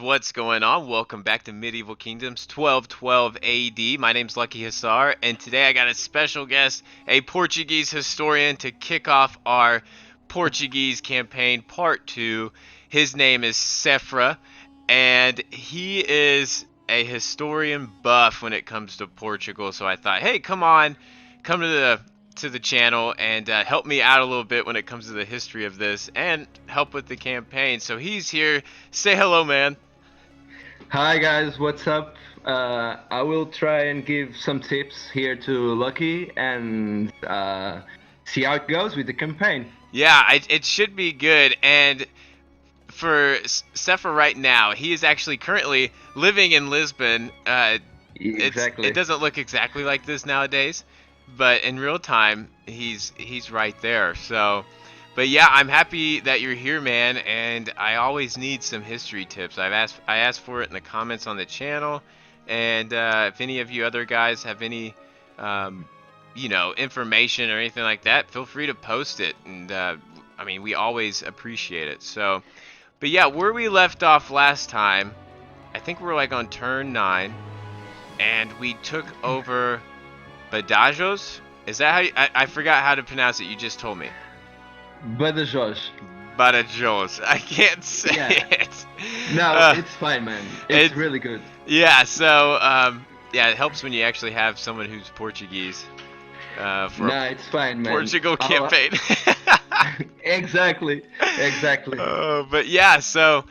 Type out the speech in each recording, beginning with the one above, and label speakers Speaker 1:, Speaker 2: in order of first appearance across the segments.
Speaker 1: What's going on? Welcome back to Medieval Kingdoms 1212 AD. My name's Lucky Hussar, and today I got a special guest, a Portuguese historian, to kick off our Portuguese campaign part 2. His name is Sefra, and he is a historian buff when it comes to Portugal. So I thought, hey, come to the channel and help me out a little bit when it comes to the history of this and help with the campaign. So he's here. Say hello, man.
Speaker 2: Hi guys, what's up? I will try and give some tips here to Lucky and see how it goes with the campaign.
Speaker 1: Yeah, it should be good. And for Sefer right now, he is actually currently living in Lisbon. It
Speaker 2: Exactly.
Speaker 1: doesn't look exactly like this nowadays, but in real time, he's right there. So, but yeah, I'm happy that you're here, man. And I always need some history tips. I asked for it in the comments on the channel, and if any of you other guys have any um, information or anything like that, feel free to post it. And I mean, we always appreciate it. So, but yeah, where we left off last time, I think we're like on turn 9, and we took over Badajoz. Is that how I forgot how to pronounce it. You just told me.
Speaker 2: Badajoz.
Speaker 1: Badajoz. I can't say
Speaker 2: Yeah.
Speaker 1: it.
Speaker 2: No,
Speaker 1: Uh,
Speaker 2: it's fine, man. It's
Speaker 1: it,
Speaker 2: really good.
Speaker 1: yeah. So, yeah, it helps when you actually have someone who's Portuguese for a
Speaker 2: No, it's fine, man.
Speaker 1: Portugal campaign.
Speaker 2: Exactly. Exactly.
Speaker 1: But yeah, so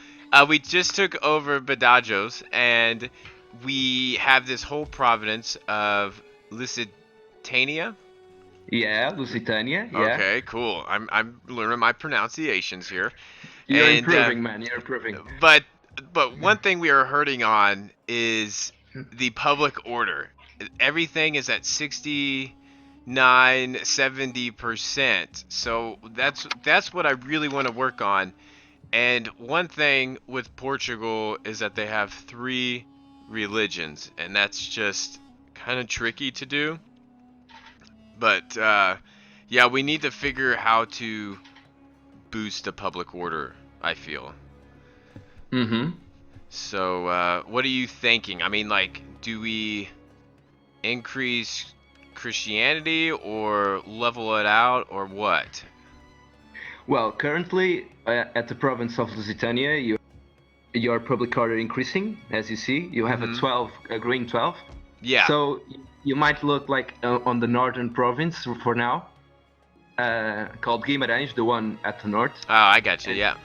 Speaker 1: we just took over Badajoz, and we have this whole province of Lusitania.
Speaker 2: Yeah, Lusitania. Yeah.
Speaker 1: Okay, cool. I'm learning my pronunciations here,
Speaker 2: You're
Speaker 1: and
Speaker 2: improving, man. You're improving.
Speaker 1: but one thing we are hurting on is the public order. Everything is at 69-70%. So that's what I really want to work on. And one thing with Portugal is that they have 3 religions, and that's just kind of tricky to do. But yeah, we need to figure how to boost the public order, I feel.
Speaker 2: Mm-hmm.
Speaker 1: So, what are you thinking? I mean, like, do we increase Christianity or level it out or what?
Speaker 2: Well, currently at the province of Lusitania, your public order increasing, as you see. You have a
Speaker 1: Mm-hmm.
Speaker 2: 12, a green 12.
Speaker 1: Yeah.
Speaker 2: So you might look like on the northern province for now, called Guimarães, the one at the north,
Speaker 1: Oh, I got you.
Speaker 2: and,
Speaker 1: Yeah.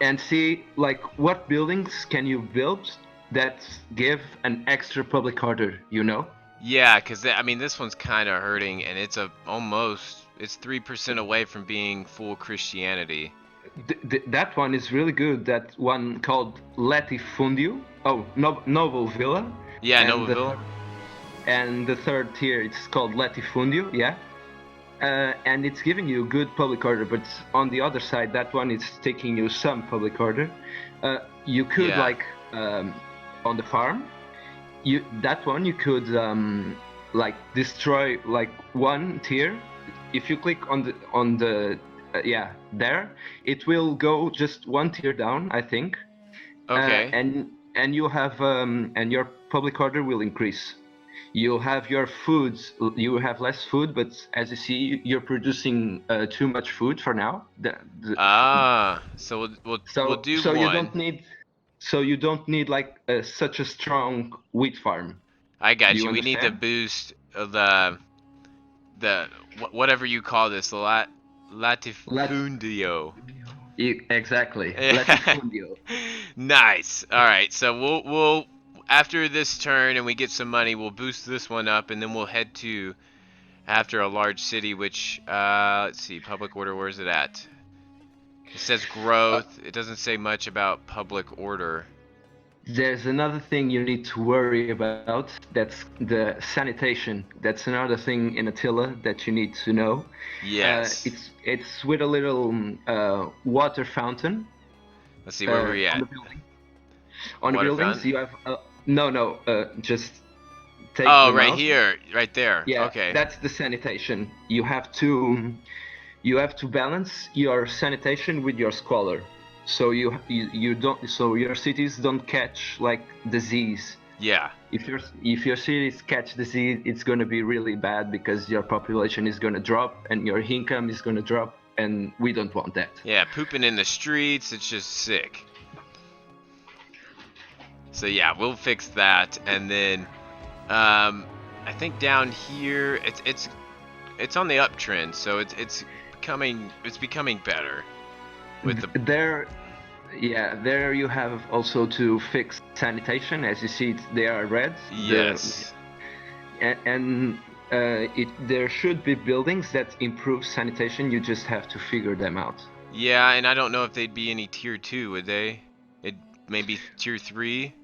Speaker 2: and see like what buildings can you build that give an extra public order, you know?
Speaker 1: Yeah, because I mean, this one's kind of hurting, and it's 3% away from being full Christianity.
Speaker 2: That one is really good. That one called Latifundio. Oh, Noble Villa.
Speaker 1: Yeah,
Speaker 2: And the
Speaker 1: Novaville.
Speaker 2: and the third tier it's called Latifundio, yeah. And it's giving you good public order, but on the other side, that one is taking you some public order. You could
Speaker 1: Yeah.
Speaker 2: like on the farm, that one you could like destroy like one tier. If you click on the yeah there, it will go just one tier down, I think,
Speaker 1: Okay.
Speaker 2: and you have and your public order will increase. You have your foods. You have less food, but as you see, you're producing too much food for now.
Speaker 1: So we'll
Speaker 2: So
Speaker 1: do
Speaker 2: so you
Speaker 1: one.
Speaker 2: don't need like such a strong wheat farm.
Speaker 1: I
Speaker 2: Do
Speaker 1: got
Speaker 2: you
Speaker 1: you. We need to
Speaker 2: understand?
Speaker 1: boost the whatever you call this, the
Speaker 2: Let
Speaker 1: latifundio.
Speaker 2: exactly latifundio.
Speaker 1: Nice. All right. So we'll after this turn and we get some money, we'll boost this one up, and then we'll head to after a large city. Which let's see, public order. Where's it at? It says
Speaker 2: Uh,
Speaker 1: growth. It doesn't say much about public order.
Speaker 2: There's another thing you need to worry about. That's the sanitation. That's another thing in Attila that you need to know.
Speaker 1: Yes.
Speaker 2: It's with a little water fountain
Speaker 1: Let's see where we're
Speaker 2: on
Speaker 1: at.
Speaker 2: the building. On the
Speaker 1: Water
Speaker 2: buildings,
Speaker 1: fountain.
Speaker 2: you have no. Just take
Speaker 1: Oh,
Speaker 2: the
Speaker 1: right
Speaker 2: mouse.
Speaker 1: here, right there.
Speaker 2: Yeah,
Speaker 1: Okay.
Speaker 2: that's the sanitation. You have to balance your sanitation with your squalor. so you don't, so your cities don't catch like disease.
Speaker 1: Yeah.
Speaker 2: If your cities catch disease, it's going to be really bad because your population is going to drop and your income is going to drop, and we don't want that.
Speaker 1: Yeah, pooping in the streets, it's just sick. So yeah, we'll fix that, and then I think down here it's on the uptrend, so it's becoming better with the
Speaker 2: There, yeah, there you have also to fix sanitation. As you see, they are red.
Speaker 1: yes.
Speaker 2: And there should be buildings that improve sanitation. You just have to figure them out.
Speaker 1: Yeah, and I don't know if they'd be any tier 2, would they? It maybe tier 3.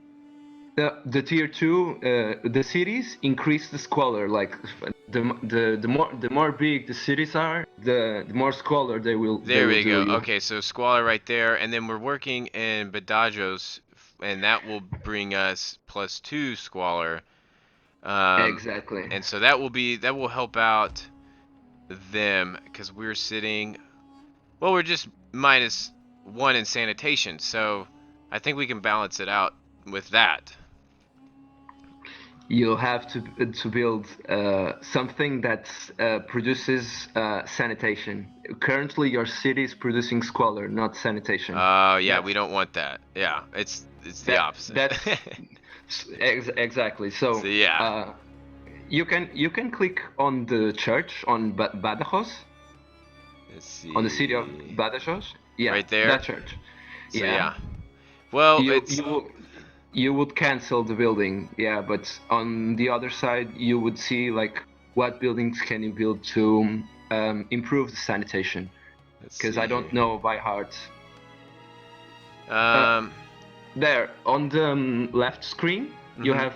Speaker 2: The tier two, the cities increase the squalor. Like the more big the cities are, the more squalor they
Speaker 1: There
Speaker 2: will
Speaker 1: we
Speaker 2: do.
Speaker 1: go.
Speaker 2: You
Speaker 1: Okay, so squalor right there, and then we're working in Badajoz, and that will bring us +2 squalor. Um,
Speaker 2: exactly.
Speaker 1: and so that will help out them because we're sitting. Well, we're just -1 in sanitation, so I think we can balance it out with that.
Speaker 2: You'll have to build something that produces sanitation. Currently, your city is producing squalor, not sanitation.
Speaker 1: Yeah, we
Speaker 2: That's
Speaker 1: don't want that. Yeah, it's the
Speaker 2: that
Speaker 1: opposite.
Speaker 2: that's exactly.
Speaker 1: So
Speaker 2: So
Speaker 1: yeah,
Speaker 2: you can click on the church on Badajoz,
Speaker 1: let's
Speaker 2: on the city of
Speaker 1: see.
Speaker 2: Badajoz. Yeah,
Speaker 1: Right there.
Speaker 2: that church.
Speaker 1: So
Speaker 2: Yeah,
Speaker 1: yeah. Well,
Speaker 2: you
Speaker 1: it's
Speaker 2: you you would cancel the building. Yeah, but on the other side, you would see like what buildings can you build to improve the sanitation.
Speaker 1: let's
Speaker 2: Because
Speaker 1: see
Speaker 2: I don't
Speaker 1: here.
Speaker 2: know by heart. Uh,
Speaker 1: Um,
Speaker 2: there on the left screen, you
Speaker 1: mhm.
Speaker 2: have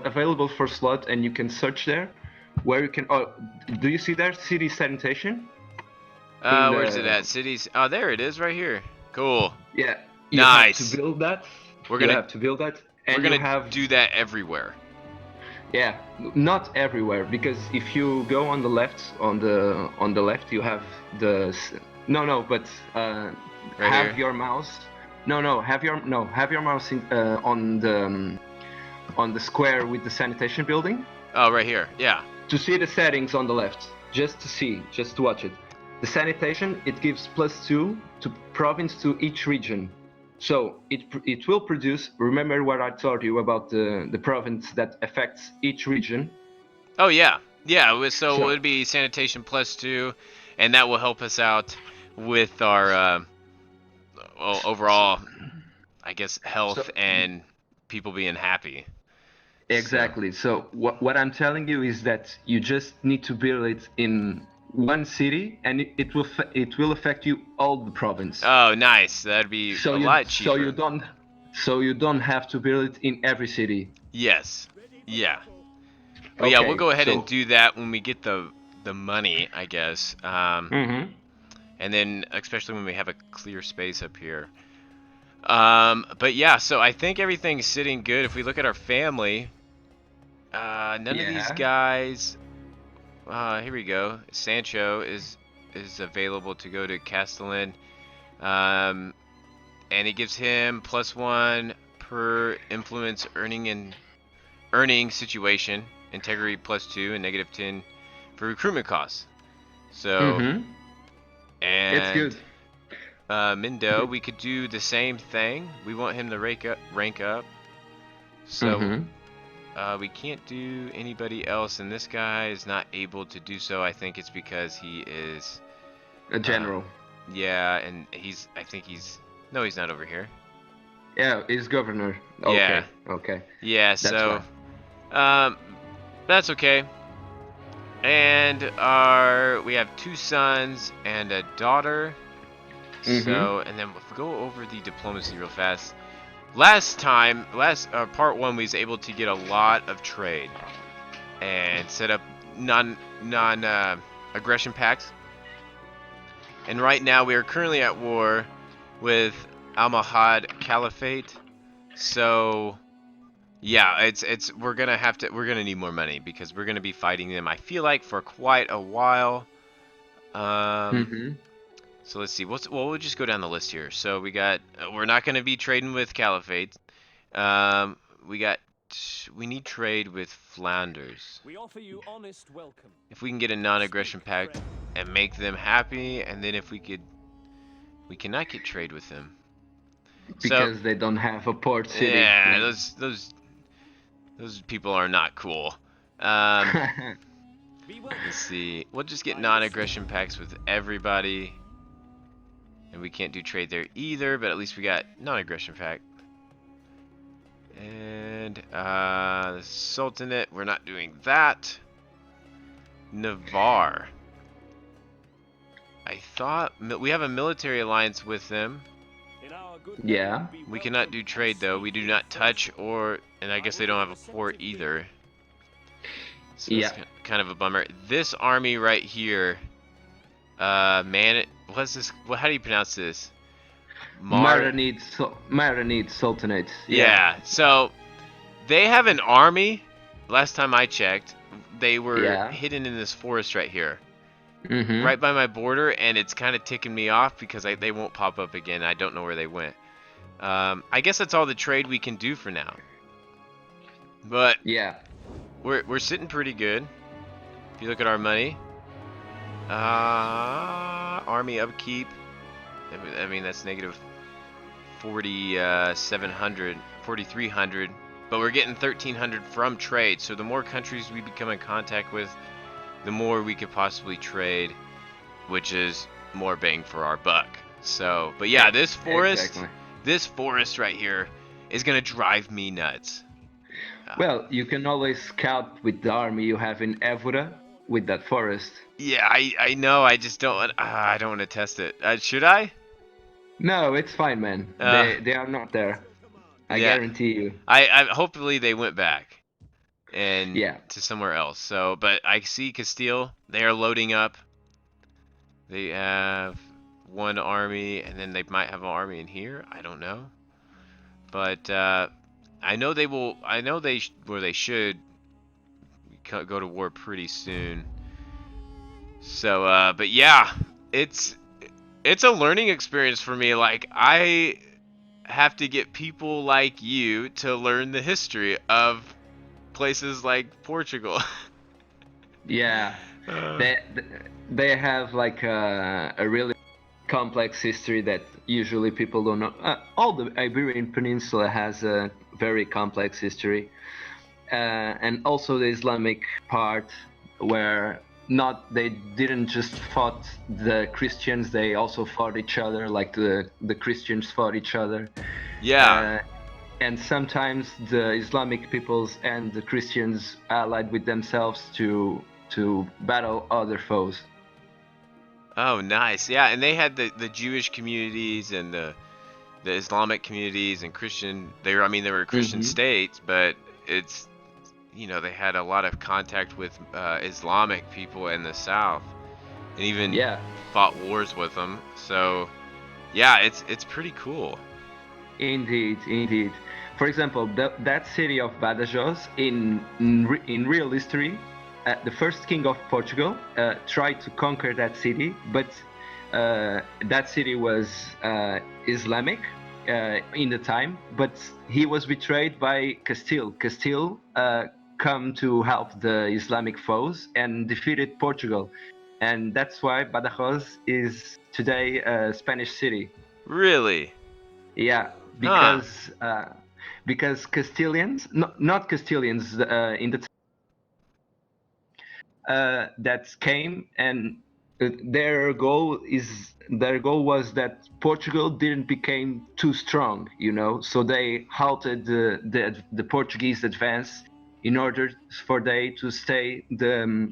Speaker 2: available for slot, and you can search there. Where you can. Oh, do you see there city sanitation? In
Speaker 1: Where's it
Speaker 2: the
Speaker 1: at? Cities. Oh, there it is, right here. Cool.
Speaker 2: Yeah, you have to
Speaker 1: Nice.
Speaker 2: build that.
Speaker 1: We're
Speaker 2: You
Speaker 1: gonna
Speaker 2: have to build that,
Speaker 1: we're
Speaker 2: and you
Speaker 1: gonna
Speaker 2: have
Speaker 1: do that everywhere.
Speaker 2: yeah, not everywhere, because if you go on the left, on the left, you have no, but
Speaker 1: Right
Speaker 2: have
Speaker 1: here.
Speaker 2: your mouse. No, have your mouse on the square with the sanitation building
Speaker 1: Oh, right here. Yeah.
Speaker 2: to see the settings on the left. Just to watch it. The sanitation, it gives +2 to province to each region. So it will produce. Remember what I told you about the province that affects each region.
Speaker 1: Oh yeah. Yeah. So it
Speaker 2: So
Speaker 1: would be sanitation +2, and that will help us out with our
Speaker 2: so,
Speaker 1: overall, I guess,
Speaker 2: so
Speaker 1: health and people being happy. So.
Speaker 2: exactly. So what I'm telling you is that you just need to build it in one city, and it will affect you all the province.
Speaker 1: Oh, nice. That'd be
Speaker 2: So
Speaker 1: a
Speaker 2: you
Speaker 1: lot
Speaker 2: so you
Speaker 1: cheaper.
Speaker 2: don't so you don't have to build it in every city.
Speaker 1: Yes. Yeah. But yeah, we'll
Speaker 2: Okay.
Speaker 1: go ahead and
Speaker 2: So.
Speaker 1: do that when we get the money, I guess.
Speaker 2: Mm-hmm.
Speaker 1: And then especially when we have a clear space up here. But yeah, so I think everything's sitting good. If we look at our family, none of these
Speaker 2: Yeah.
Speaker 1: guys. Here we go. Sancho is available to go to Castellan. And it gives him +1 per influence earning situation, integrity +2, and -10 for recruitment costs. So,
Speaker 2: Mm-hmm. It's
Speaker 1: and
Speaker 2: good.
Speaker 1: Mindo, we could do the same thing. We want him to rank up. So
Speaker 2: Mm-hmm.
Speaker 1: we can't do anybody else, and this guy is not able to do so. I think it's because he is,
Speaker 2: A
Speaker 1: uh,
Speaker 2: general.
Speaker 1: yeah, and I think no, he's not over here.
Speaker 2: Yeah, he's governor.
Speaker 1: Yeah,
Speaker 2: Okay. Okay.
Speaker 1: yeah.
Speaker 2: That's
Speaker 1: So,
Speaker 2: fine.
Speaker 1: um, that's okay. And we have 2 sons and a daughter.
Speaker 2: Mm-hmm.
Speaker 1: So, and then if we go over the diplomacy real fast. Last part 1, we was able to get a lot of trade and set up non aggression pacts. And right now we are currently at war with Almohad Caliphate. So yeah, we're gonna need more money because we're gonna be fighting them. I feel like for quite a while. Um,
Speaker 2: Mm-hmm.
Speaker 1: So let's see. Well, we'll just go down the list here. So we got. We're not going to be trading with Caliphate. Um, we got. We need trade with Flanders.
Speaker 3: We offer you honest welcome.
Speaker 1: If we can get a non-aggression pact and make them happy, and then if we could, we cannot get trade with them. So
Speaker 2: Because they don't have a port city.
Speaker 1: yeah, those people are not cool. Let's see. We'll just get non-aggression pacts with everybody. And we can't do trade there either, but at least we got non-aggression pact. And the Sultanate, we're not doing that. Navarre. I thought we have a military alliance with them.
Speaker 2: Yeah.
Speaker 1: We cannot do trade though. We do not touch and I guess they don't have a port either. So
Speaker 2: Yeah.
Speaker 1: that's kind of a bummer. This army right here, man, what's this? How do you pronounce this?
Speaker 2: Maranid Sultanate.
Speaker 1: Yeah. So they have an army. Last time I checked, they were hidden in this forest right here, right by my border, and it's kind of ticking me off because they won't pop up again. I don't know where they went. I guess that's all the trade we can do for now. But
Speaker 2: yeah,
Speaker 1: we're sitting pretty good. If you look at our money, army upkeep. I mean that's negative 4,700, 4,300. But we're getting 1,300 from trade. So the more countries we become in contact with, the more we could possibly trade, which is more bang for our buck. So, but yeah, this forest right here is gonna drive me nuts.
Speaker 2: Well, you can always scout with the army you have in Evora with that forest.
Speaker 1: Yeah, I know. I just don't. I don't want to test it. Should I?
Speaker 2: No, it's fine, man. They are not there. I guarantee you.
Speaker 1: I hopefully they went back and
Speaker 2: to
Speaker 1: somewhere else. So, but I see Castile. They are loading up. They have one army, and then they might have an army in here. I don't know, but I know they will. I know they should go to war pretty soon. So, but yeah, it's a learning experience for me. Like I have to get people like you to learn the history of places like Portugal.
Speaker 2: Yeah, they have like a really complex history that usually people don't know. All the Iberian Peninsula has a very complex history, and also the Islamic part where they didn't just fought the Christians, they also fought each other, like the Christians fought each other.
Speaker 1: Yeah.
Speaker 2: And sometimes the Islamic peoples and the Christians allied with themselves to battle other foes.
Speaker 1: Oh, nice. Yeah, and they had the Jewish communities and the Islamic communities and Christian. They were Christian states, but it's they had a lot of contact with Islamic people in the south, and even fought wars with them. So, yeah, it's pretty cool.
Speaker 2: Indeed. For example, that city of Badajoz in real history, the first king of Portugal tried to conquer that city, but that city was Islamic in the time, but he was betrayed by Castile. Castile come to help the Islamic foes and defeated Portugal, and that's why Badajoz is today a Spanish city.
Speaker 1: Really?
Speaker 2: Yeah, because Castilians, not Castilians in the that came, and their goal was that Portugal didn't become too strong, so they halted the Portuguese advance in order for they to stay the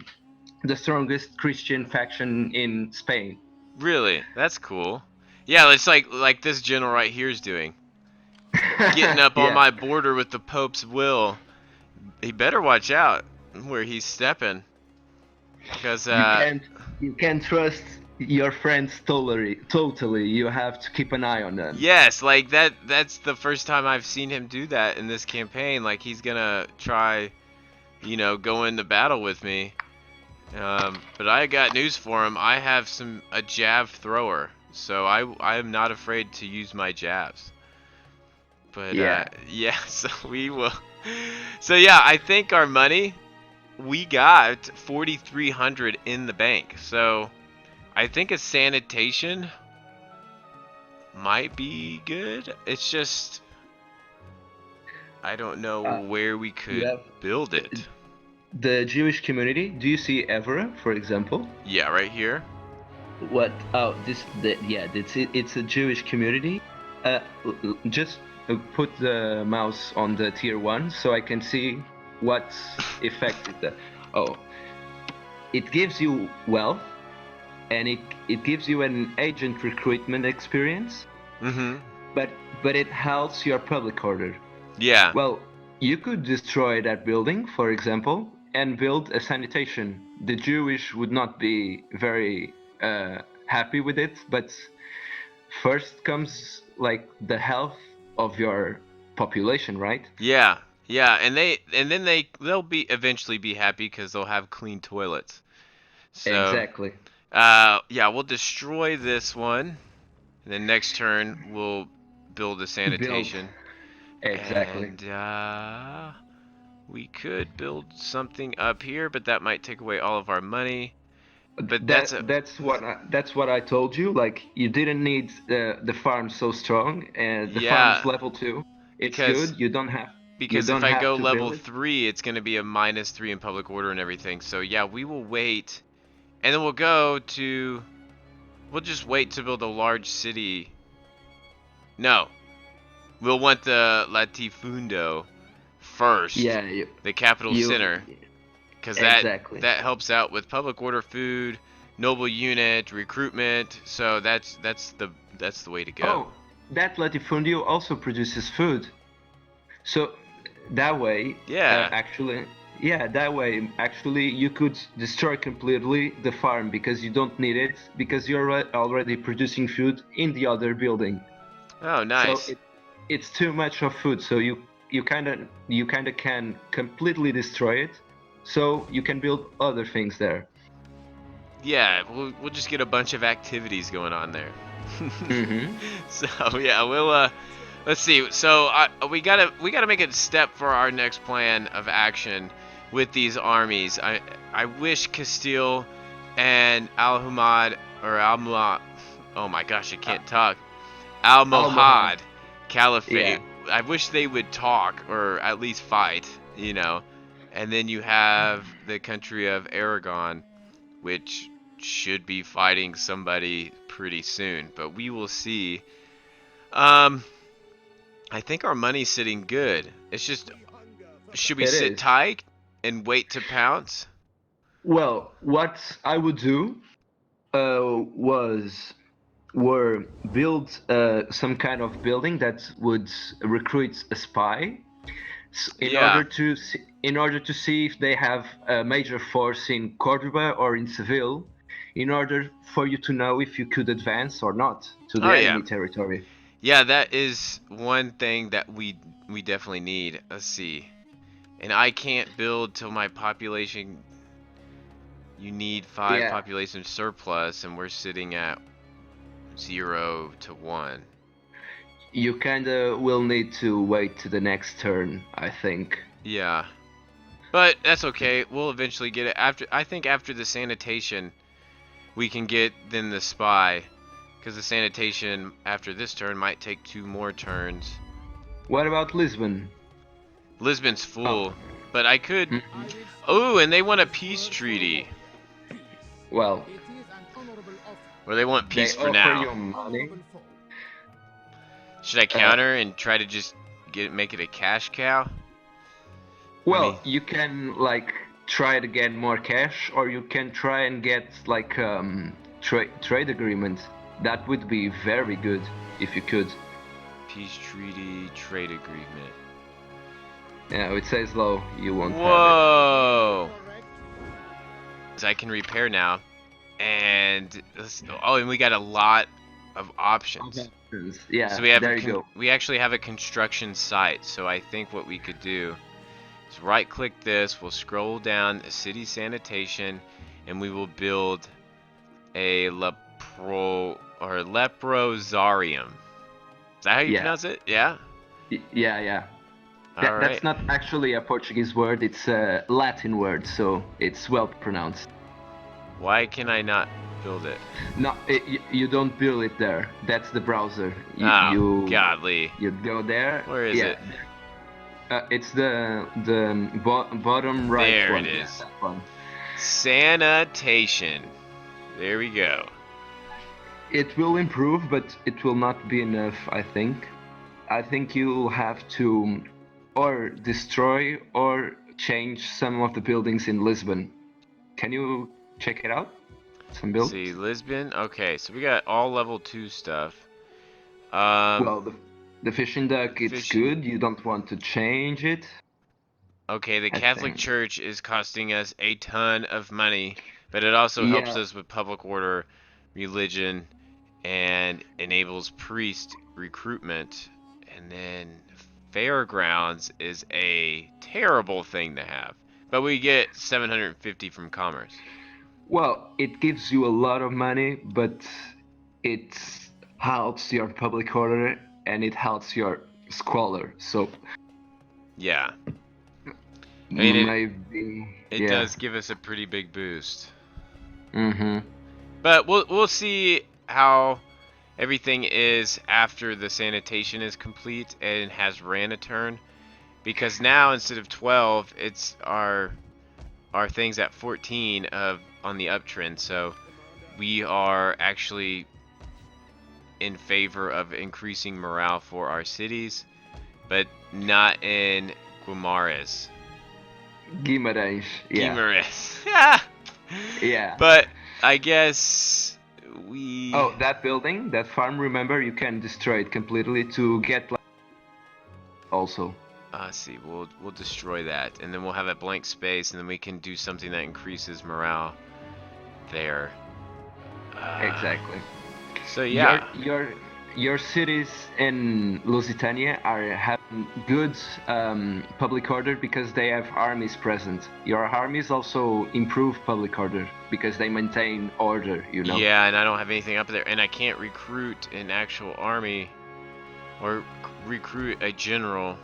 Speaker 2: strongest Christian faction in Spain.
Speaker 1: Really? That's cool. Yeah, it's like this general right here is doing. Getting up on my border with the Pope's will. He better watch out where he's stepping. Because
Speaker 2: you can't trust your friends totally. You have to keep an eye on them.
Speaker 1: Yes, like that's the first time I've seen him do that in this campaign. Like he's gonna try, go into battle with me. But I got news for him. I have a jab thrower. so I am not afraid to use my jabs. But
Speaker 2: Yeah.
Speaker 1: yeah, so we will. So yeah, I think our money, we got 4,300 in the bank. So I think a sanitation might be good. It's just I don't know
Speaker 2: Uh,
Speaker 1: where we
Speaker 2: you
Speaker 1: could
Speaker 2: have
Speaker 1: build
Speaker 2: the,
Speaker 1: it.
Speaker 2: the Jewish community. Do you see Evora, for example?
Speaker 1: Yeah, right here.
Speaker 2: What? Oh, yeah, it's a Jewish community. Just put the mouse on the tier 1 so I can see what effect it does. Oh, it gives you wealth, and it gives you an agent recruitment experience,
Speaker 1: Mm-hmm.
Speaker 2: but it halts your public order.
Speaker 1: Yeah.
Speaker 2: Well, you could destroy that building, for example, and build a sanitation. The Jewish would not be very happy with it, but first comes like the health of your population, right?
Speaker 1: Yeah. Yeah, and then they'll be eventually be happy because they'll have clean toilets. So,
Speaker 2: Exactly.
Speaker 1: yeah, we'll destroy this one. And then next turn we'll build a
Speaker 2: Build.
Speaker 1: sanitation.
Speaker 2: Exactly.
Speaker 1: And we could build something up here, but that might take away all of our money. But
Speaker 2: That's what I told you. Like you didn't need the farm so strong, and the farm's
Speaker 1: yeah,
Speaker 2: level 2. It's
Speaker 1: because
Speaker 2: good. You
Speaker 1: if
Speaker 2: don't
Speaker 1: I
Speaker 2: have
Speaker 1: go
Speaker 2: to
Speaker 1: level
Speaker 2: build it.
Speaker 1: 3, it's going to be a -3 in public order and everything. So yeah, we will wait. And then we'll just wait to build a large city. No, we'll want the Latifundo first,
Speaker 2: Yeah,
Speaker 1: the capital
Speaker 2: you
Speaker 1: center, because
Speaker 2: exactly.
Speaker 1: that helps out with public order, food, noble unit, recruitment. So that's the way to go.
Speaker 2: Oh, that latifundio also produces food. So that way,
Speaker 1: Yeah.
Speaker 2: actually, you could destroy completely the farm because you don't need it because you're already producing food in the other building.
Speaker 1: Oh,
Speaker 2: So
Speaker 1: nice.
Speaker 2: it's too much of food. So you kind of can completely destroy it. So you can build other things there.
Speaker 1: Yeah, we'll just get a bunch of activities going on there.
Speaker 2: Mm-hmm.
Speaker 1: So yeah, we'll let's see. So we gotta make a step for our next plan of action with these armies. I wish Castile and Al Humad or Al Muad. Oh my gosh, I can't talk. Al
Speaker 2: Almohad.
Speaker 1: Mohad Caliphate.
Speaker 2: Yeah.
Speaker 1: I wish they would talk or at least fight. And then you have the country of Aragon, which should be fighting somebody pretty soon, but we will see. Um, I think our money's sitting good. It's just, should we
Speaker 2: It
Speaker 1: sit
Speaker 2: is.
Speaker 1: tight and wait to pounce?
Speaker 2: Well, what I would do was were build some kind of building that would recruit a spy
Speaker 1: Yeah.
Speaker 2: in order to see if they have a major force in Cordoba or in Seville, in order for you to know if you could advance or not to
Speaker 1: Oh
Speaker 2: the
Speaker 1: yeah.
Speaker 2: enemy territory.
Speaker 1: Yeah, that is one thing that we definitely need. Let's see. And I can't build till my population. You need 5
Speaker 2: Yeah,
Speaker 1: population surplus, and we're sitting at 0 to 1.
Speaker 2: you kind of will need to wait to the next turn, I think.
Speaker 1: Yeah. But that's okay. We'll eventually get it after. I think after the sanitation, we can get then the spy, because the sanitation after this turn might take 2 more turns.
Speaker 2: What about Lisbon?
Speaker 1: Lisbon's
Speaker 2: Oh,
Speaker 1: full, but I could.
Speaker 2: mhm.
Speaker 1: Oh, and they want a peace treaty,
Speaker 2: Well,
Speaker 1: or they want
Speaker 2: they
Speaker 1: peace for
Speaker 2: offer
Speaker 1: now.
Speaker 2: you money.
Speaker 1: Should I
Speaker 2: Uh,
Speaker 1: counter and try to just make it a cash cow? I mean,
Speaker 2: Well, you can like try to get more cash, or you can try and get like trade agreement. That would be very good if you could.
Speaker 1: peace treaty, trade agreement.
Speaker 2: Yeah, it says low. You won't have it.
Speaker 1: Whoa! So I can repair now, and oh, and we got a lot of options.
Speaker 2: Yeah,
Speaker 1: So we have
Speaker 2: there you go.
Speaker 1: we actually have a construction site. So I think what we could do is right click this, we'll scroll down city sanitation, and we will build a La Pro. or Leprosarium. Is that how you
Speaker 2: Yeah,
Speaker 1: pronounce it? Yeah.
Speaker 2: yeah.
Speaker 1: All
Speaker 2: That's
Speaker 1: right.
Speaker 2: not actually a Portuguese word, it's a Latin word, so it's well pronounced.
Speaker 1: Why can I not build it?
Speaker 2: No, you don't build it there. That's the browser.
Speaker 1: Oh, godly.
Speaker 2: You go there.
Speaker 1: Where is
Speaker 2: Yeah,
Speaker 1: it?
Speaker 2: it's the bottom right
Speaker 1: There it
Speaker 2: one. Yeah,
Speaker 1: is.
Speaker 2: that one.
Speaker 1: Sanitation. There we go.
Speaker 2: It will improve, but it will not be enough, I think. I think you'll have to or destroy or change some of the buildings in Lisbon. Can you check it out? Some
Speaker 1: Let's
Speaker 2: builds?
Speaker 1: see, Lisbon. Okay, so we got all level 2 stuff. Um,
Speaker 2: Well, the fishing dock, it's
Speaker 1: fishing.
Speaker 2: good. You don't want to change it,
Speaker 1: Okay, the
Speaker 2: I
Speaker 1: Catholic
Speaker 2: think.
Speaker 1: Church is costing us a ton of money, but it also helps
Speaker 2: Yeah,
Speaker 1: us with public order, religion, and enables priest recruitment. And then fairgrounds is a terrible thing to have, but we get 750 from commerce.
Speaker 2: well, it gives you a lot of money, but it helps your public order and it helps your squalor. So
Speaker 1: Yeah, I mean
Speaker 2: maybe,
Speaker 1: it
Speaker 2: yeah.
Speaker 1: does give us a pretty big boost.
Speaker 2: Mm-hmm.
Speaker 1: But we'll see how everything is after the sanitation is complete and has ran a turn. Because now instead of 12, it's our things at 14 of on the uptrend. So we are actually in favor of increasing morale for our cities, but not in Guimares.
Speaker 2: Guimarães, yeah.
Speaker 1: Guimares.
Speaker 2: Yeah.
Speaker 1: But I guess we
Speaker 2: Oh, that building, that farm, remember, you can destroy it completely to get like also.
Speaker 1: see, we'll destroy that, and then we'll have a blank space, and then we can do something that increases morale there. Uh,
Speaker 2: Exactly.
Speaker 1: so
Speaker 2: Your
Speaker 1: yeah,
Speaker 2: your your cities in Lusitania are having good public order because they have armies present. Your armies also improve public order because they maintain order, you know.
Speaker 1: yeah, and I don't have anything up there, and I can't recruit an actual army or recruit a general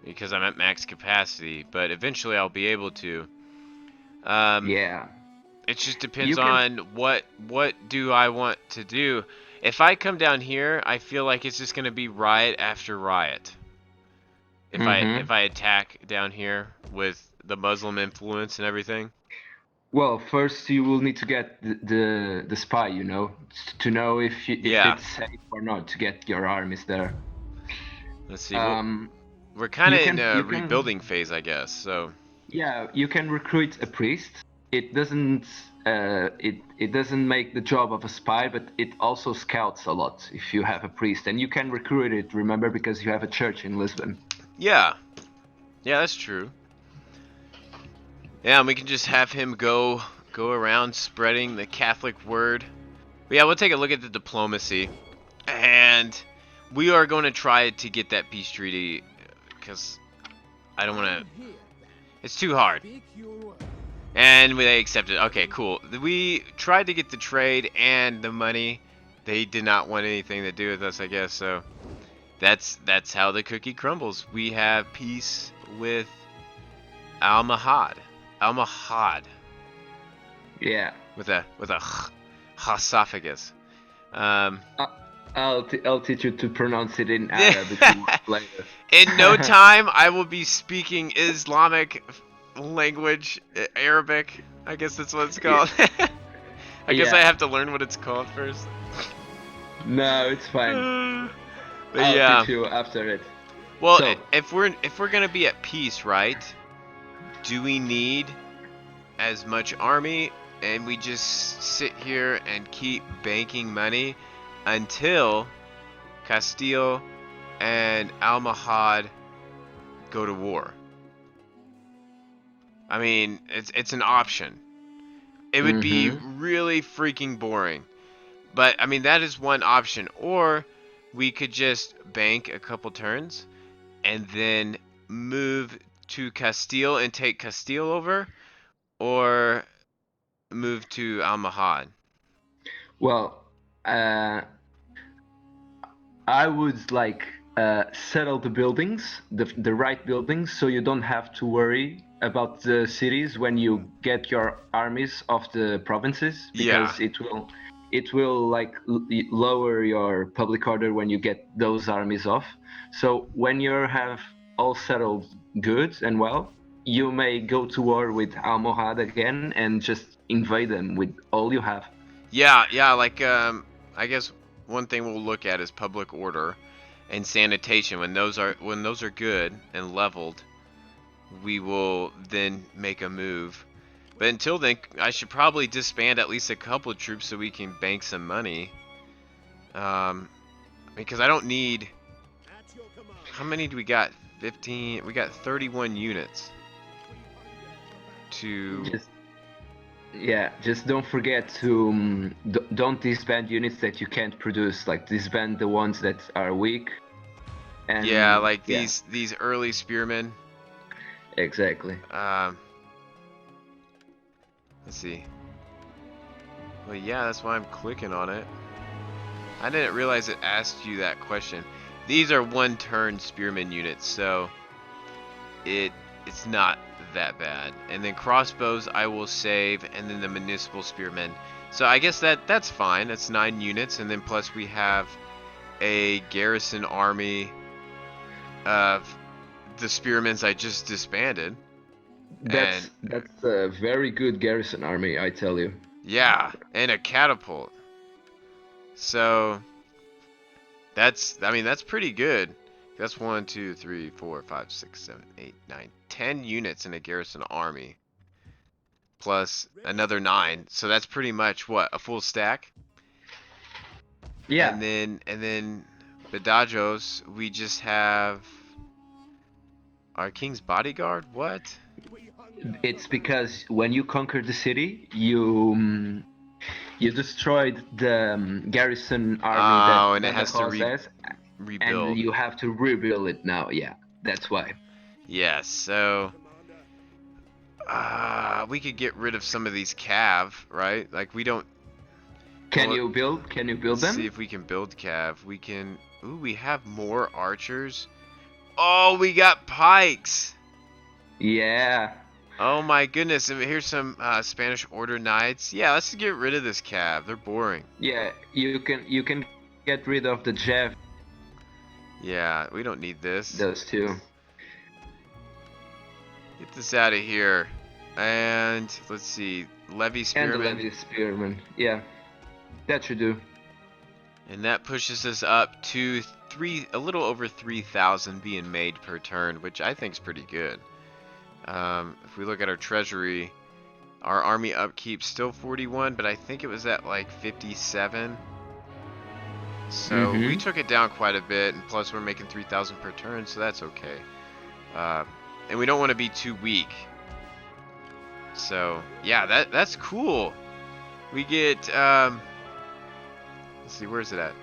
Speaker 1: because I'm at max capacity. But eventually, I'll be able to. Um,
Speaker 2: Yeah.
Speaker 1: it just depends
Speaker 2: You can.
Speaker 1: on what do I want to do. If I come down here, I feel like it's just gonna be riot after riot.
Speaker 2: Mm-hmm.
Speaker 1: If I attack down here with the Muslim influence and everything.
Speaker 2: Well, first you will need to get the spy, you know, to know if
Speaker 1: Yeah.
Speaker 2: it's safe or not to get your armies there.
Speaker 1: Let's see. Well,
Speaker 2: Um,
Speaker 1: we're kind
Speaker 2: you
Speaker 1: of in
Speaker 2: can
Speaker 1: a
Speaker 2: you can
Speaker 1: rebuilding phase, I guess. So
Speaker 2: yeah, you can recruit a priest. It doesn't it doesn't make the job of a spy, but it also scouts a lot if you have a priest, and you can recruit it. Remember, because you have a church in Lisbon.
Speaker 1: yeah, yeah, that's true. Yeah, and we can just have him go around spreading the Catholic word. But yeah, we'll take a look at the diplomacy, and we are going to try to get that peace treaty because I don't want to. It's too hard. And they accepted. Okay, cool. We tried to get the trade and the money. They did not want anything to do with us, I guess. So that's how the cookie crumbles. We have peace with Almahad. Almahad
Speaker 2: Yeah,
Speaker 1: with a esophagus. Um,
Speaker 2: uh, I'll teach you to pronounce it in Arabic later.
Speaker 1: in no time, I will be speaking Islamic language, Arabic. I guess that's what it's
Speaker 2: Yeah,
Speaker 1: called. I guess I
Speaker 2: yeah.
Speaker 1: have to learn what it's called first.
Speaker 2: No, it's fine.
Speaker 1: But
Speaker 2: I'll
Speaker 1: yeah.
Speaker 2: teach you after it.
Speaker 1: Well,
Speaker 2: So,
Speaker 1: if we're gonna be at peace, right? Do we need as much army? And we just sit here and keep banking money until Castile and Almohad go to war. I mean, it's an option. It would be
Speaker 2: mm-hmm.
Speaker 1: really freaking boring. But I mean, that is one option. Or we could just bank a couple turns and then move to Castile and take Castile over, or move to Almohad.
Speaker 2: Well, Uh, I would like settle the buildings, the right buildings, so you don't have to worry about the cities when you get your armies off the provinces,
Speaker 1: Yeah.
Speaker 2: because it will like lower your public order when you get those armies off. So when you have all settled good and well, you may go to war with Almohad again and just invade them with all you have.
Speaker 1: Yeah, like I guess one thing we'll look at is public order and sanitation. When those are good and leveled, we will then make a move. But until then, I should probably disband at least a couple of troops so we can bank some money. Because I don't need. How many do we got? 15. We got 31 units. To.
Speaker 2: Just Yeah, just don't forget to don't disband units that you can't produce. Like disband the ones that are weak. And
Speaker 1: Yeah, like
Speaker 2: yeah,
Speaker 1: these early spearmen.
Speaker 2: exactly.
Speaker 1: Let's see. Well, yeah, that's why I'm clicking on it. I didn't realize it asked you that question. These are one-turn spearman units, so it's not that bad. And then crossbows I will save, and then the municipal spearmen. So I guess that's fine. That's 9 units, and then plus we have a garrison army of the spearmen I just disbanded.
Speaker 2: That's a very good garrison army, I tell you.
Speaker 1: Yeah, and a catapult. So that's pretty good. That's 1, 2, 3, 4, 5, 6, 7, 8, 9, 10 units in a garrison army. Plus another 9. So that's pretty much what, a full stack?
Speaker 2: Yeah,
Speaker 1: And then Badajoz, we just have our king's bodyguard? What?
Speaker 2: it's because when you conquered the city, you destroyed the garrison army
Speaker 1: Oh,
Speaker 2: that
Speaker 1: and it has to
Speaker 2: Badajoz has, and
Speaker 1: rebuild.
Speaker 2: you have to rebuild it now. Yeah, that's why.
Speaker 1: Yes, so we could get rid of some of these cav, right? Like we don't.
Speaker 2: Can
Speaker 1: Well,
Speaker 2: you build? Can you build
Speaker 1: let's see
Speaker 2: them?
Speaker 1: if we can build cav. We can. Ooh, we have more archers. Oh, we got pikes.
Speaker 2: Yeah.
Speaker 1: Oh my goodness. And here's some Spanish Order Knights. Yeah, let's get rid of this cav. They're boring.
Speaker 2: Yeah, you can get rid of the Jeff,
Speaker 1: Yeah, we don't need this.
Speaker 2: those two.
Speaker 1: Get this out of here. And let's see. Levy
Speaker 2: And the
Speaker 1: Spearmen.
Speaker 2: Levy Spearman. Yeah. That should do.
Speaker 1: And that pushes us up to a little over 3,000 being made per turn, which I think is pretty good. If we look at our treasury, our army upkeep still 41, but I think it was at like 57. So we took it down quite a bit, and plus we're making 3,000 per turn, so that's okay. And we don't want to be too weak. So yeah, that's cool. We get let's see, where's it at?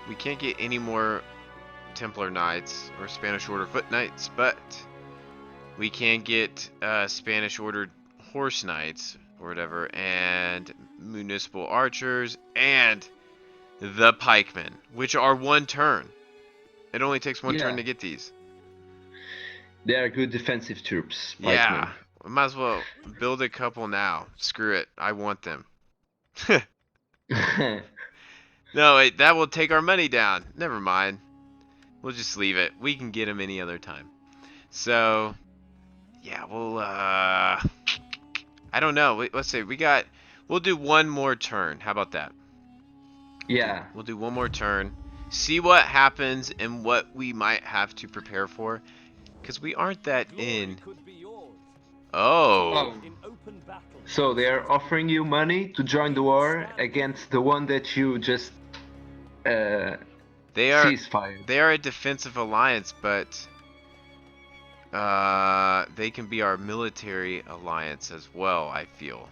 Speaker 1: We can't get any more Templar Knights or Spanish Order Foot Knights, but we can get Spanish Order Horse Knights or whatever, and Municipal Archers, and the Pikemen, which are 1 turn. It only takes 1 turn
Speaker 2: Yeah.
Speaker 1: to get these.
Speaker 2: They are good defensive troops.
Speaker 1: Yeah, we might as well build a couple now. Screw it, I want them.
Speaker 2: Pikemen.
Speaker 1: No, wait, that will take our money down. Never mind. We'll just leave it. We can get them any other time. So, yeah, I don't know. Let's say we'll do 1 more turn. How about that?
Speaker 2: Yeah.
Speaker 1: We'll do 1 more turn. See what happens and what we might have to prepare for. Because we aren't that in.
Speaker 3: Could be yours.
Speaker 2: Oh.
Speaker 3: In open battle.
Speaker 2: So they are offering you money to join the war against the one that you just
Speaker 1: They
Speaker 2: ceasefire.
Speaker 1: are a defensive alliance, but they can be our military alliance as well, I feel.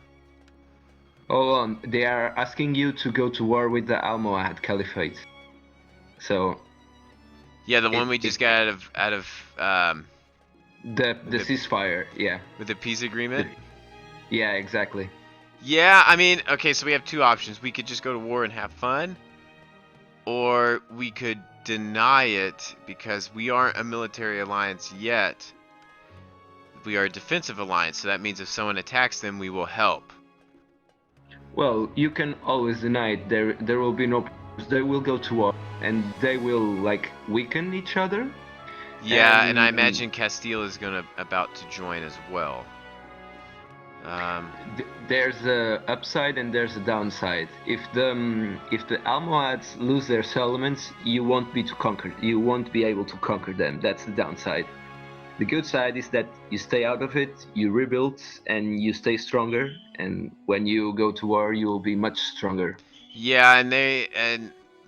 Speaker 2: Hold on, they are asking you to go to war with the Almohad Caliphate. So
Speaker 1: Yeah, the one we just got out of
Speaker 2: the ceasefire, yeah.
Speaker 1: with the peace agreement.
Speaker 2: Yeah, exactly.
Speaker 1: Yeah, I mean, okay, so we have two options. We could just go to war and have fun, or we could deny it because we aren't a military alliance yet. We are a defensive alliance, so that means if someone attacks them, we will help.
Speaker 2: Well, you can always deny it. There will be no problems. They will go to war and they will like weaken each other.
Speaker 1: Yeah, and I
Speaker 2: And
Speaker 1: imagine Castile is gonna about to join as well. Um,
Speaker 2: there's a upside and there's a downside. If the Almohads lose their settlements, you won't be to conquer. You won't be able to conquer them. That's the downside. The good side is that you stay out of it, you rebuild, and you stay stronger. And when you go to war, you will be much stronger.
Speaker 1: yeah, and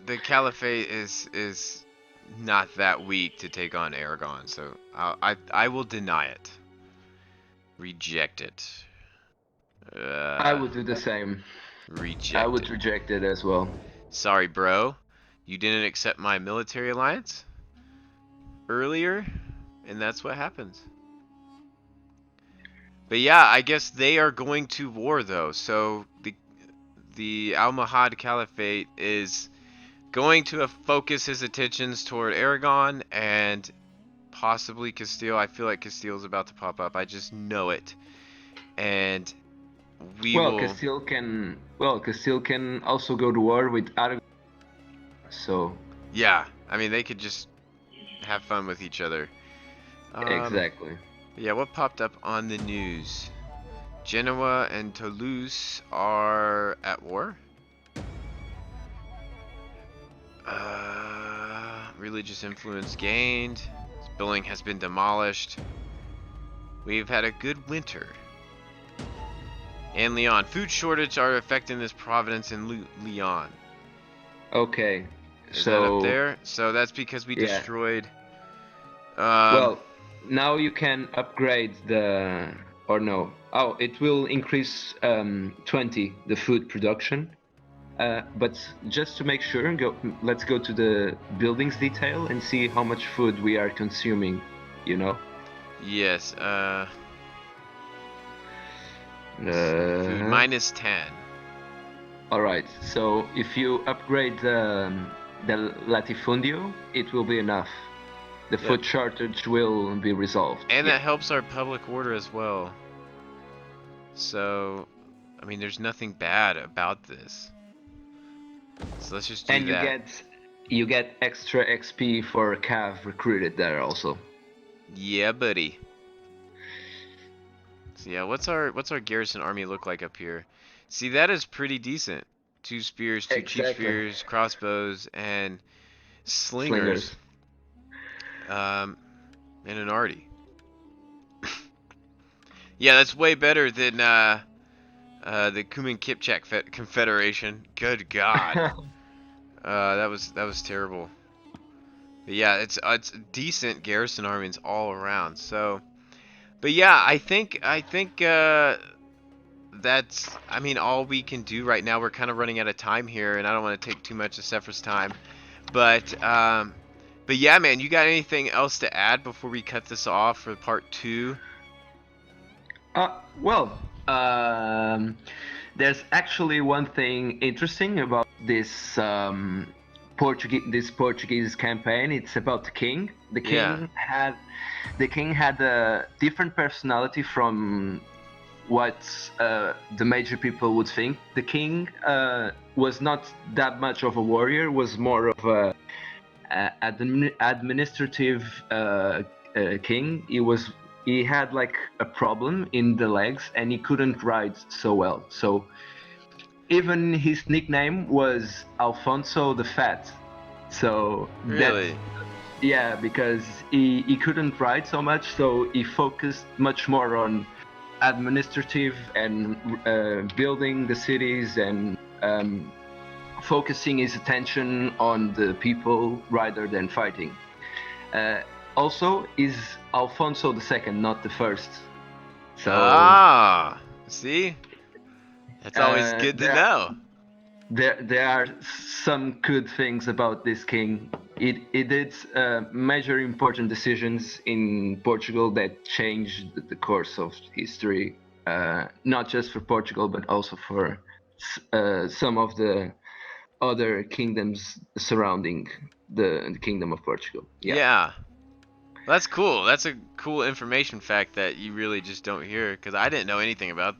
Speaker 1: the Caliphate is not that weak to take on Aragon, so I will deny it, reject it,
Speaker 2: I
Speaker 1: uh,
Speaker 2: would do the same. I
Speaker 1: reject
Speaker 2: would
Speaker 1: it.
Speaker 2: reject it as well.
Speaker 1: Sorry, bro, you didn't accept my military alliance earlier, and that's what happens. But yeah, I guess they are going to war though, so the Almohad Caliphate is going to focus his attentions toward Aragon and possibly Castile. I feel like Castile is about to pop up. I just know it. And we
Speaker 2: Well,
Speaker 1: will.
Speaker 2: Castile can also go to war with Aragon. So
Speaker 1: Yeah, I mean, they could just have fun with each other. Um,
Speaker 2: exactly.
Speaker 1: yeah, what popped up on the news? Genoa and Toulouse are at war. Religious influence gained. This building has been demolished. We've had a good winter. And Lyon. Food shortage are affecting this province in Lyon.
Speaker 2: Okay.
Speaker 1: Is that up
Speaker 2: So
Speaker 1: there? So that's because we
Speaker 2: yeah.
Speaker 1: destroyed. Um,
Speaker 2: Well, now you can upgrade the or no. Oh, it will increase 20 the food production. But just to make sure, let's go to the buildings detail and see how much food we are consuming, you know?
Speaker 1: yes. Let's see. Food
Speaker 2: Uh,
Speaker 1: -10.
Speaker 2: all right. So if you upgrade the latifundio, it will be enough. The
Speaker 1: Yep.
Speaker 2: food shortage will be resolved.
Speaker 1: And
Speaker 2: Yeah.
Speaker 1: that helps our public order as well. So, I mean, there's nothing bad about this. So let's just do
Speaker 2: And
Speaker 1: that.
Speaker 2: you get extra XP for Cav recruited there also.
Speaker 1: Yeah, buddy. So yeah, what's our garrison army look like up here? See, that is pretty decent. Two spears, two cheap
Speaker 2: Exactly.
Speaker 1: spears, crossbows, and slingers.
Speaker 2: Slingers.
Speaker 1: Um, and an arty. Yeah, that's way better than the Kuman Kipchak Confederation. Good God, that was terrible. But yeah, it's decent garrison armies all around. So, but yeah, I think that's I mean all we can do right now. We're kind of running out of time here, and I don't want to take too much of Sephir's time. But but yeah, man, you got anything else to add before we cut this off for part 2?
Speaker 2: Well, there's actually one thing interesting about this Portuguese campaign. It's about the king.
Speaker 1: Yeah.
Speaker 2: The king had a different personality from what the major people would think. The king was not that much of a warrior. Was more of a administrative king. He had like a problem in the legs and he couldn't ride so well. So even his nickname was Alfonso the Fat. So
Speaker 1: Really?
Speaker 2: yeah, because he couldn't ride so much, so he focused much more on administrative and building the cities and focusing his attention on the people rather than fighting. Also, is Alfonso II, not the first. So
Speaker 1: See? That's always
Speaker 2: uh,
Speaker 1: good to
Speaker 2: there,
Speaker 1: know.
Speaker 2: there are some good things about this king. It did major important decisions in Portugal that changed the course of history. not just for Portugal, but also for some of the other kingdoms surrounding the Kingdom of Portugal. Yeah.
Speaker 1: Yeah. That's cool. That's a cool information fact that you really just don't hear because I didn't know anything about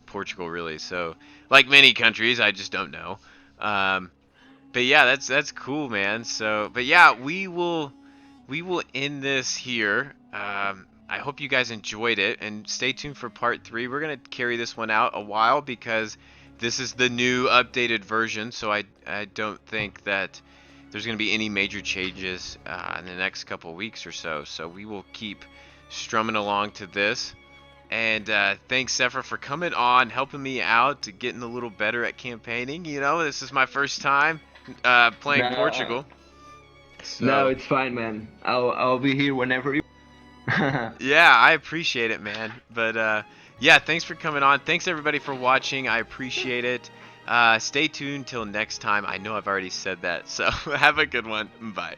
Speaker 1: Portugal really. So, like many countries, I just don't know. Um, but yeah, that's cool, man. So, but yeah, we will end this here. I hope you guys enjoyed it, and stay tuned for part three. We're gonna carry this one out a while because this is the new updated version. So I don't think that there's gonna be any major changes in the next couple of weeks or so. So we will keep strumming along to this. And thanks, Sephra, for coming on, helping me out, to getting a little better at campaigning. You know, this is my first time playing
Speaker 2: No,
Speaker 1: Portugal.
Speaker 2: no,
Speaker 1: So,
Speaker 2: it's fine, man. I'll be here whenever you.
Speaker 1: yeah, I appreciate it, man. But yeah, thanks for coming on. Thanks, everybody, for watching. I appreciate it. Stay tuned till next time. I know I've already said that. So, have a good one. Bye.